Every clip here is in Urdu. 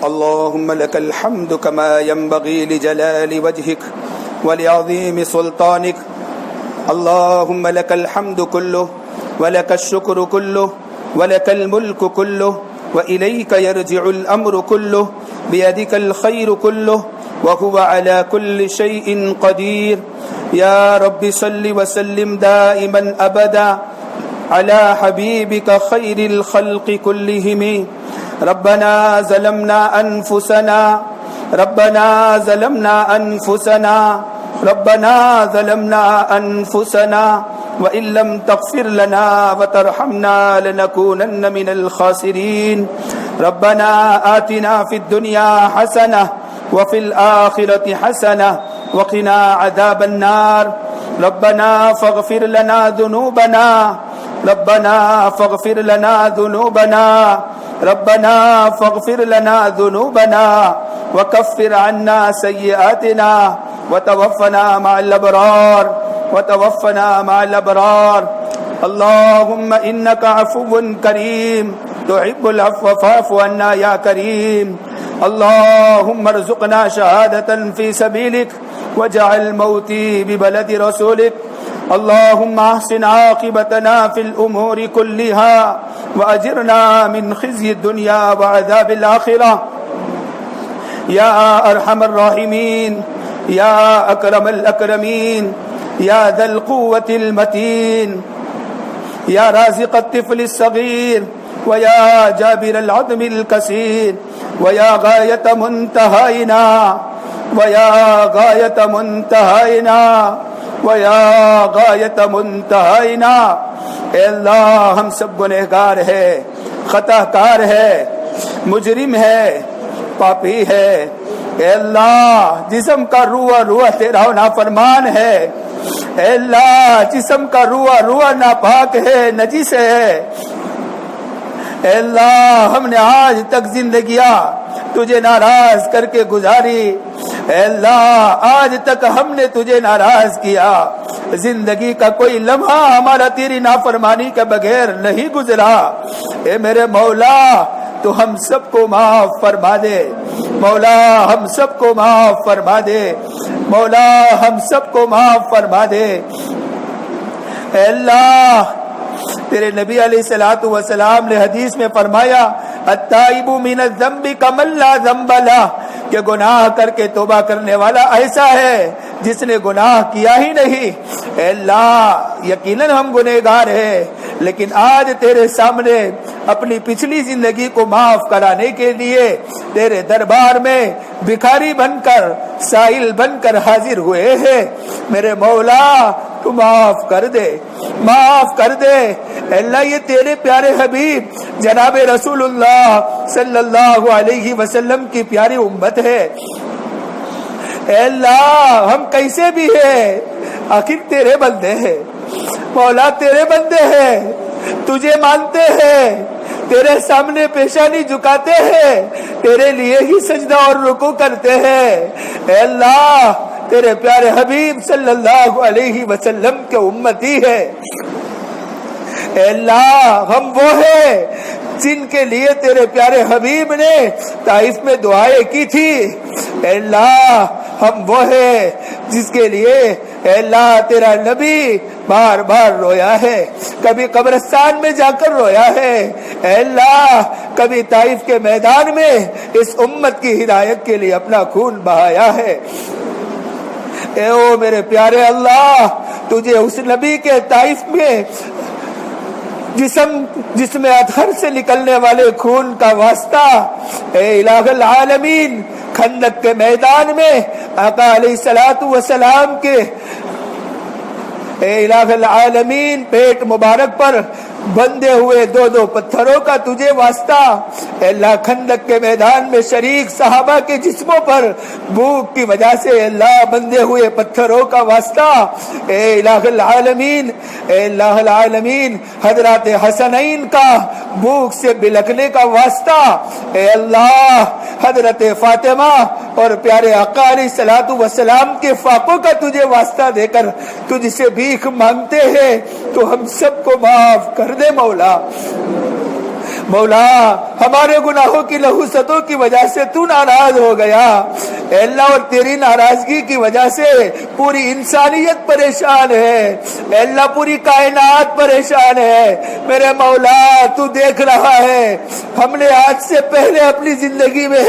اللهم لك الحمد كما ينبغي لجلال وجهك ولعظيم سلطانك. اللهم لك الحمد كله ولك الشكر كله ولك الملك كله وإليك يرجع الأمر كله بيدك الخير كله وهو على كل شيء قدير. يا رب صل وسلم دائما أبدا على حبيبك خير الخلق كلهم. ربنا ظلمنا أنفسنا ربنا ظلمنا أنفسنا ربنا ظلمنا أنفسنا وإن لم تغفر لنا وترحمنا لنكونن من الخاسرين. ربنا آتنا في الدنيا حسنة وفي الآخرة حسنة وقنا عذاب النار. ربنا فاغفر لنا ذنوبنا ربنا فاغفر لنا ذنوبنا ربنا فاغفر لنا ذنوبنا وكفر عنا سيئاتنا وتوفنا مع الأبرار وتوفنا مع الأبرار. اللهم إنك عفو كريم تحب العفو فاعف عنا يا كريم. اللهم ارزقنا شهادة في سبيلك واجعل موتي ببلد رسولك. اللهم احسن عاقبتنا في الأمور كلها وأجرنا من خزي الدنيا وعذاب الآخرة. يا أرحم الراحمين يا أكرم الأكرمين يا ذا القوة المتين يا رازق الطفل الصغير ويا جابر العظم الكسير ويا غاية منتهينا ويا غاية منتهينا ويا غاية منتهینا. اے اللہ ہم سب گنہگار ہے، خطا کار ہے، مجرم ہے، پاپی ہے. اے اللہ جسم کا روح تیرا نافرمان ہے. اے اللہ جسم کا روح ناپاک ہے، نجس ہے. اے اللہ ہم نے آج تک زندگیاں تجھے ناراض کر کے گزاری. اے اللہ آج تک ہم نے تجھے ناراض کیا. زندگی کا کوئی لمحہ ہمارا تیری نافرمانی کے بغیر نہیں گزرا. اے میرے مولا تو ہم سب کو معاف فرما دے. مولا ہم سب کو معاف فرما دے. مولا ہم سب کو معاف فرما دے. اے اللہ تیرے نبی علیہ الصلوۃ والسلام نے حدیث میں فرمایا التائب من الذنب کمن لا ذنب له کہ گناہ کر کے توبہ کرنے والا ایسا ہے جس نے گناہ کیا ہی نہیں. اے اللہ یقیناً ہم گنہگار ہیں، لیکن آج تیرے سامنے اپنی پچھلی زندگی کو معاف کرانے کے لیے تیرے دربار میں بھکاری بن کر سائل بن کر حاضر ہوئے ہیں. میرے مولا تو معاف کر دے، معاف کر دے. اے اللہ یہ تیرے پیارے حبیب جناب رسول اللہ صلی اللہ علیہ وسلم کی پیاری امت ہے. اے اللہ ہم کیسے بھی ہیں آخر تیرے بندے ہیں. مولا تیرے بندے ہیں، تجھے مانتے ہیں، تیرے سامنے پیشانی جھکاتے ہیں، تیرے لیے ہی سجدہ اور رکوع کرتے ہیں. اے اللہ تیرے پیارے حبیب صلی اللہ علیہ وسلم کے امتی ہے. اے اللہ ہم وہ ہیں جن کے لیے تیرے پیارے حبیب نے طائف میں دعائیں کی تھی. اے اللہ ہم وہ ہیں جس کے لیے اے اللہ تیرا نبی بار بار رویا ہے. کبھی قبرستان میں جا کر رویا ہے. اے اللہ کبھی طائف کے میدان میں اس امت کی ہدایت کے لیے اپنا خون بہایا ہے. اے او میرے پیارے اللہ تجھے اس نبی کے طائف میں جسم اطہر سے نکلنے والے خون کا واسطہ اے الہ العالمین خندق کے میدان میں آقا علیہ الصلوۃ والسلام کے اے الہ العالمین پیٹ مبارک پر بندے ہوئے دو پتھروں کا تجھے واسطہ. اے اللہ خندق کے میدان میں شریک صحابہ کے جسموں پر بھوک کی وجہ سے اللہ بندے ہوئے پتھروں کا واسطہ. اے الہ العالمین اے اللہ العالمین حضرات حسنین کا بھوک سے بلکنے کا واسطہ. اے اللہ حضرت فاطمہ اور پیارے آقا علیہ الصلوۃ والسلام کے فاقوں کا تجھے واسطہ دے کر تجھ سے بھیک مانگتے ہیں تو ہم سب کو معاف کر دے مولا. مولا ہمارے گناہوں کی لہوستوں کی وجہ سے تو ناراض ہو گیا اے اللہ، اور تیری ناراضگی کی وجہ سے پوری انسانیت پریشان ہے اے اللہ، پوری کائنات پریشان ہے میرے مولا۔ تو دیکھ رہا ہے، ہم نے آج سے پہلے اپنی زندگی میں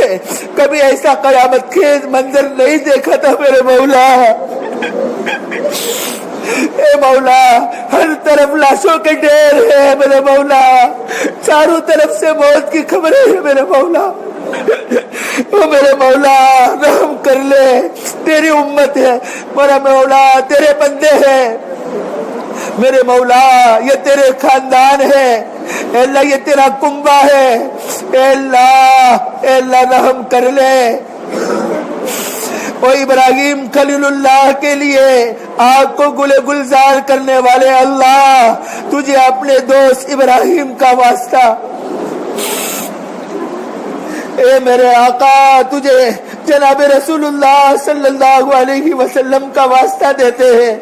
کبھی ایسا قیامت خیز منظر نہیں دیکھا تھا میرے مولا۔ اے مولا ہر طرف لاشوں کے ڈھیر ہے میرے مولا، چاروں طرف سے موت کی خبریں ہیں میرے مولا۔ او میرے مولا رحم کر لے، تیری امت ہے میرا مولا، تیرے بندے ہیں میرے مولا، یہ تیرے خاندان ہے اے اللہ، یہ تیرا کنبہ ہے اے اللہ رحم کر لے۔ او ابراہیم خلیل اللہ کے لیے آگ کو گلے گلزار کرنے والے اللہ، تجھے اپنے دوست ابراہیم کا واسطہ، اے میرے آقا تجھے جناب رسول اللہ صلی اللہ علیہ وسلم کا واسطہ دیتے ہیں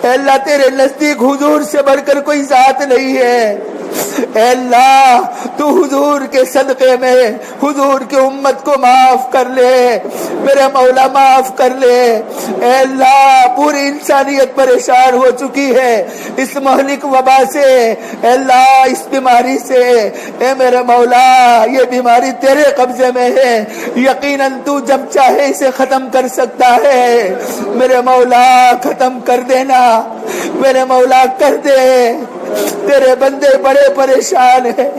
اے اللہ، تیرے نزدیک حضور سے بڑھ کر کوئی ذات نہیں ہے اے اللہ، تو حضور کے صدقے میں حضور کی امت کو معاف کر لے میرے مولا، معاف کر لے اے اللہ۔ پوری انسانیت پریشان ہو چکی ہے اس مہلک وبا سے اے اللہ، اس بیماری سے اے میرے مولا، یہ بیماری تیرے قبضے میں ہے، یقیناً تو جب چاہے اسے ختم کر سکتا ہے میرے مولا، ختم کر دینا میرے مولا، کر دے، تیرے بندے بڑے پریشان ہیں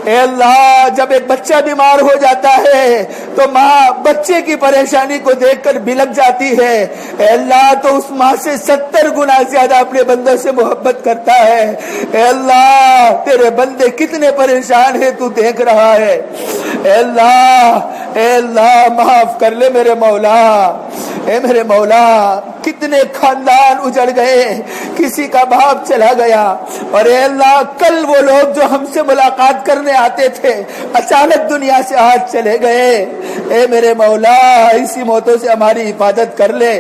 اے اللہ۔ جب ایک بچہ بیمار ہو جاتا ہے تو ماں بچے کی پریشانی کو دیکھ کر بلک جاتی ہے اے اللہ، تو اس ماں سے 70 گنا زیادہ اپنے بندوں سے محبت کرتا ہے اے اللہ۔ تیرے بندے کتنے پریشان ہیں تو دیکھ رہا ہے اے اللہ معاف کر لے میرے مولا اے میرے مولا۔ کتنے خاندان اجڑ گئے، کسی کا باپ چلا گیا، اور اے اللہ کل وہ لوگ جو ہم سے ملاقات کرنے آتے تھے اچانک دنیا سے آج چلے گئے اے میرے مولا، اسی موتوں سے ہماری حفاظت کر لے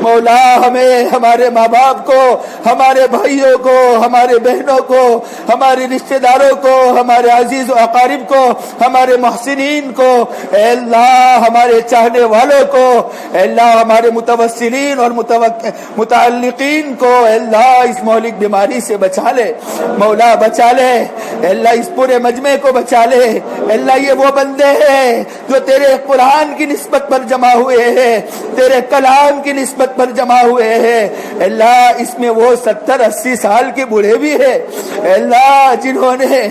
مولا۔ ہمیں، ہمارے ماں باپ کو، ہمارے بھائیوں کو، ہمارے بہنوں کو، ہمارے رشتہ داروں کو، ہمارے عزیز و اقارب کو، ہمارے محسنین کو اے اللہ، ہمارے چاہنے والوں کو اے اللہ، ہمارے متوسلین اور متعلقین کو اے اللہ اس مہلک بیماری سے بچا لے مولا، بچا لے اے اللہ، اس پورے مجمع کو بچا لے اے اللہ۔ یہ وہ بندے ہیں جو تیرے قرآن کی نسبت پر جمع ہوئے ہیں، تیرے کلام کی نسبت پر جمع ہوئے ہیں اے اللہ۔ اس میں وہ 70-80 سال کے بوڑھے بھی ہیں اے اللہ، جنہوں نے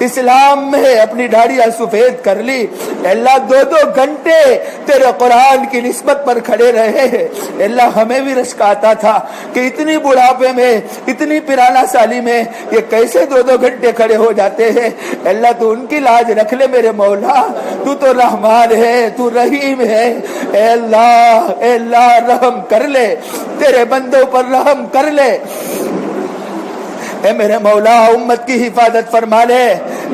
اسلام میں اپنی داڑیاں سفید کر لی اے اللہ، 2-2 گھنٹے تیرے قرآن کی نسبت پر کھڑے رہے ہیں اے اللہ۔ ہمیں بھی رشک آتا تھا کہ اتنی بڑھاپے میں، اتنی پرانا سالی میں یہ کیسے 2-2 گھنٹے کھڑے ہو جاتے ہیں اے اللہ۔ تو ان کی لاج رکھ لے میرے مولا، تو رحمان ہے، تو رحیم ہے اے اللہ رحم کر لے، تیرے بندوں پر رحم کر لے اے میرے مولا۔ امت کی حفاظت فرما لے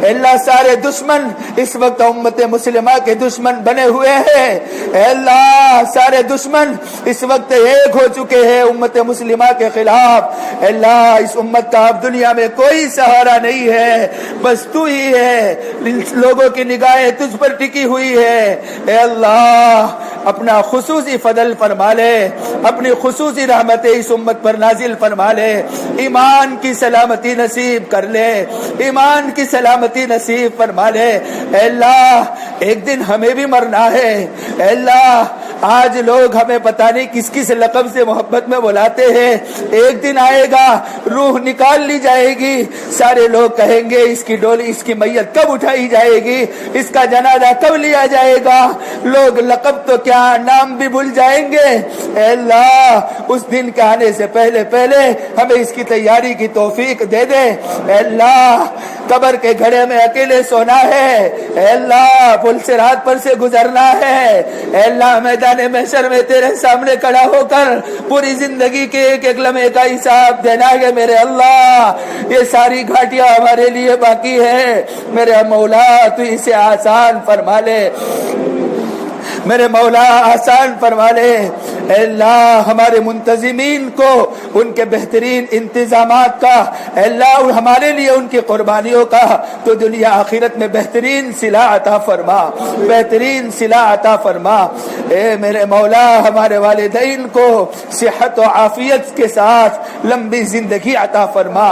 اے اللہ۔ سارے دشمن اس وقت امت مسلمہ کے دشمن بنے ہوئے ہیں اے اللہ، سارے دشمن اس وقت ایک ہو چکے ہیں امت مسلمہ کے خلاف اے اللہ۔ اس امت کا اب دنیا میں کوئی سہارا نہیں ہے، بس تو ہی ہے، لوگوں کی نگاہیں تجھ پر ٹکی ہوئی ہے اے اللہ۔ اپنا خصوصی فضل فرما لے، اپنی خصوصی رحمت اس امت پر نازل فرما لے، ایمان کی سلامتی نصیب کر لے، ایمان کی سلامتی نصیب فرما لے اے اللہ۔ ایک دن ہمیں بھی مرنا ہے اے اللہ۔ آج لوگ ہمیں پتہ نہیں کس کس لقب سے محبت میں بلاتے ہیں، ایک دن آئے گا روح نکال لی جائے گی، سارے لوگ کہیں گے اس کی ڈولی، اس کی میت کب اٹھائی جائے گی، اس کا جنازہ کب لیا جائے گا۔ لوگ لقب تو کیا نام بھی بھول جائیں گے اے اللہ۔ اس دن کے آنے سے پہلے ہمیں اس کی تیاری کی توفیق دے دے اے اللہ۔ قبر کے گھڑے میں اکیلے سونا ہے اے اللہ، پل سے رات پر سے گزرنا ہے اے اللہ۔ میدان محشر میں تیرے سامنے کھڑا ہو کر پوری زندگی کے ایک ایک لمحے کا حساب دینا ہے میرے اللہ۔ یہ ساری گھاٹیاں ہمارے لیے باقی ہے میرے مولا، تو اسے آسان فرما لے میرے مولا، آسان فرما لے اے اللہ ہمارے منتظمین کو ان کے بہترین انتظامات کا، اے اللہ ہمارے لیے ان کی قربانیوں کا تو دنیا آخرت میں بہترین صلہ عطا فرما، بہترین صلہ عطا فرما۔ اے میرے مولا ہمارے والدین کو صحت و عافیت کے ساتھ لمبی زندگی عطا فرما۔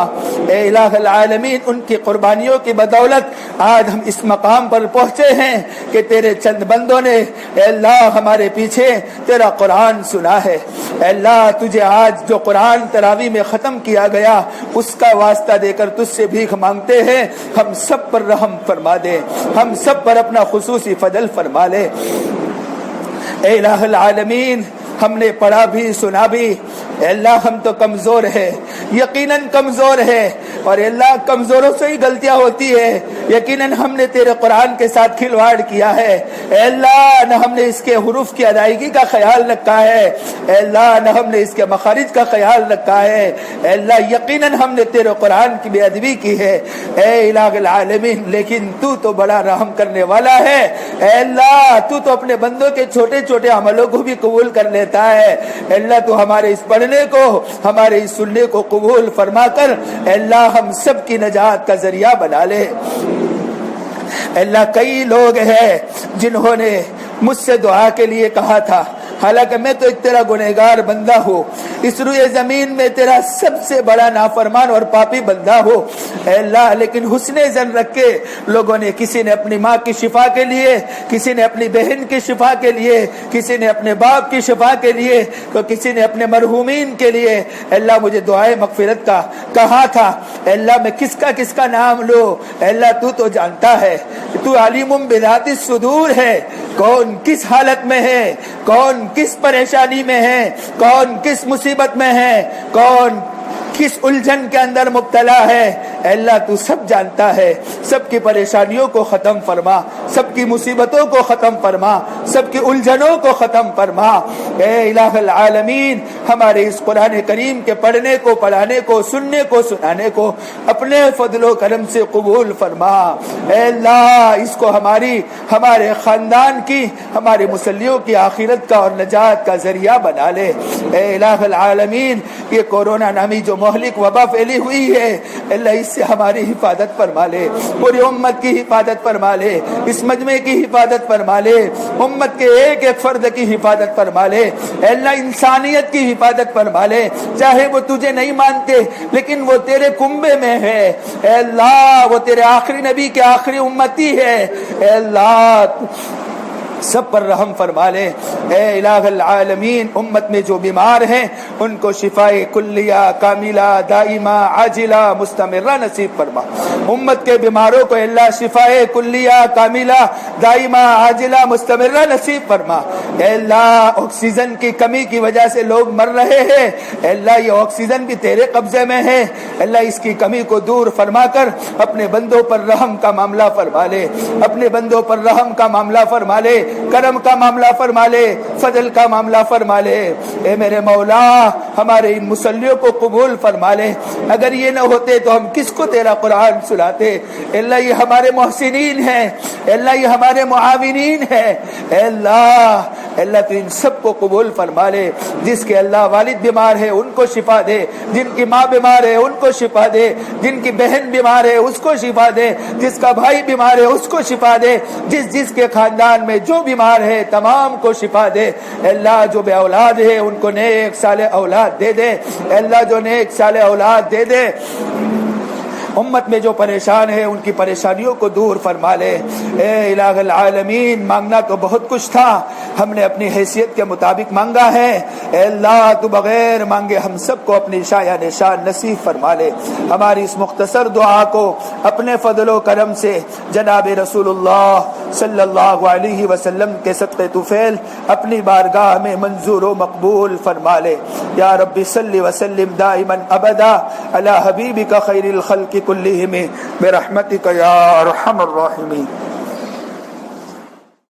اے الہ العالمین ان کی قربانیوں کی بدولت آج ہم اس مقام پر پہنچے ہیں کہ تیرے چند بندوں نے اے اللہ ہمارے پیچھے تیرا قرآن سنا ہے۔ اے اللہ تجھے آج جو قرآن تراویح میں ختم کیا گیا اس کا واسطہ دے کر تجھ سے بھیک مانگتے ہیں، ہم سب پر رحم فرما دے، ہم سب پر اپنا خصوصی فضل فرما لے۔ اے الہ العالمین ہم نے پڑھا بھی سنا بھی، اے اللہ ہم تو کمزور ہے، یقیناً کمزور ہے، اور اے اللہ کمزوروں سے ہی غلطیاں ہوتی ہے، یقیناً ہم نے تیرے قرآن کے ساتھ کھلواڑ کیا ہے۔ اے اللہ نہ ہم نے اس کے حروف کی ادائیگی کا خیال رکھا ہے، اے اللہ نہ ہم نے اس کے مخارج کا خیال رکھا ہے، اے اللہ یقیناً ہم نے تیرے قرآن کی بے ادبی کی ہے۔ اے الہ العالمین لیکن تو بڑا رحم کرنے والا ہے، اے اللہ تو اپنے بندوں کے چھوٹے چھوٹے عملوں کو بھی قبول کر لیتا ہے۔ اے اللہ تو ہمارے اس پڑھنے کو، ہمارے اس سننے کو قبول فرما کر اے اللہ ہم سب کی نجات کا ذریعہ بنا لے۔ اے اللہ کئی لوگ ہیں جنہوں نے مجھ سے دعا کے لیے کہا تھا، حالانکہ میں تو ایک تیرا گنہگار بندہ ہوں، اس روئے زمین میں تیرا سب سے بڑا نافرمان اور پاپی بندہ ہوں اے اللہ، لیکن حسن ظن رکھ کے لوگوں نے، کسی نے اپنی ماں کی شفا کے لیے، کسی نے اپنی بہن کی شفا کے لیے، کسی نے اپنے باپ کی شفا کے لیے، تو کسی نے اپنے مرحومین کے لیے اے اللہ مجھے دعائے مغفرت کا کہا تھا۔ اے اللہ میں کس کا نام لوں؟ اے اللہ تو جانتا ہے، تو علیم بذات الصدور ہے، کون کس حالت میں ہے، کون کس پریشانی میں ہے، کون کس مصیبت میں ہے، کون کس الجھن کے اندر مبتلا ہے۔ اے اللہ تو سب جانتا ہے، سب کی پریشانیوں کو ختم فرما، سب کی مصیبتوں کو ختم فرما، سب کی الجھنوں کو ختم فرما۔ اے الہ العالمین ہمارے اس قرآن کریم کے پڑھنے کو، پڑھانے کو، سننے کو، سنانے کو اپنے فضل و کرم سے قبول فرما۔ اے اللہ اس کو ہمارے خاندان کی، ہمارے مسلیوں کی آخرت کا اور نجات کا ذریعہ بنا لے۔ اے الہ العالمین یہ کورونا نامی جو مہلک وبا پھیلی ہوئی ہے اللہ اس سے ہماری حفاظت فرما لے، پوری امت کی حفاظت فرما لے، اس مجمع کی حفاظت فرما لے، امت کے ایک ایک فرد کی حفاظت فرما لے، اے اللہ انسانیت کی حفاظت فرما لے، چاہے وہ تجھے نہیں مانتے لیکن وہ تیرے کنبے میں ہے، اے اللہ وہ تیرے آخری نبی کے آخری امتی ہے، اے اللہ سب پر رحم فرما لے۔ اے الہ العالمین امت میں جو بیمار ہیں ان کو شفائے کلیہ کاملہ دائمہ عاجلہ مستمرہ نصیب فرما۔ امت کے بیماروں کو اللہ شفائے کلیہ کاملہ دائمہ عاجلہ مستمرہ نصیب فرما۔ اے اللہ آکسیجن کی کمی کی وجہ سے لوگ مر رہے ہیں، اے اللہ یہ آکسیجن بھی تیرے قبضے میں ہے، اللہ اس کی کمی کو دور فرما کر اپنے بندوں پر رحم کا معاملہ فرما لے، اپنے بندوں پر رحم کا معاملہ فرما لے، کرم کا معاملہ فرما لے، فضل کا معاملہ فرما لے۔ اے میرے مولا ہمارے ان مسلیوں کو قبول فرما لے، اگر یہ نہ ہوتے تو ہم کس کو تیرا قرآن سناتے۔ اے اللہ یہ ہمارے محسنین ہیں، اے اللہ یہ ہمارے معاونین ہیں، اے اللہ تو ان سب کو قبول فرما لے۔ جس کے اللہ والد بیمار ہے ان کو شفا دے، جن کی ماں بیمار ہے ان کو شفا دے، جن کی بہن بیمار ہے اس کو شفا دے، جس کا بھائی بیمار ہے اس کو شفا دے، جس کے خاندان میں جو بیمار ہے تمام کو شفا دے۔ اے اللہ جو بے اولاد ہے ان کو نیک صالح اولاد دے دے، اے اللہ جو نیک صالح اولاد دے دے۔ امت میں جو پریشان ہے ان کی پریشانیوں کو دور فرما لے۔ اے الہ العالمین مانگنا تو بہت کچھ تھا، ہم نے اپنی حیثیت کے مطابق مانگا ہے، اے اللہ تو بغیر مانگے ہم سب کو اپنی شایع نشان نصیب فرما لے۔ ہماری اس مختصر دعا کو اپنے فضل و کرم سے جناب رسول اللہ صلی اللہ علیہ وسلم کے صدقے طفیل اپنی بارگاہ میں منظور و مقبول فرما لے۔ یا رب صلی وسلم دائما ابدا علی حبیبک خیر الخلق کلہم برحمتک یا ارحم الراحمین۔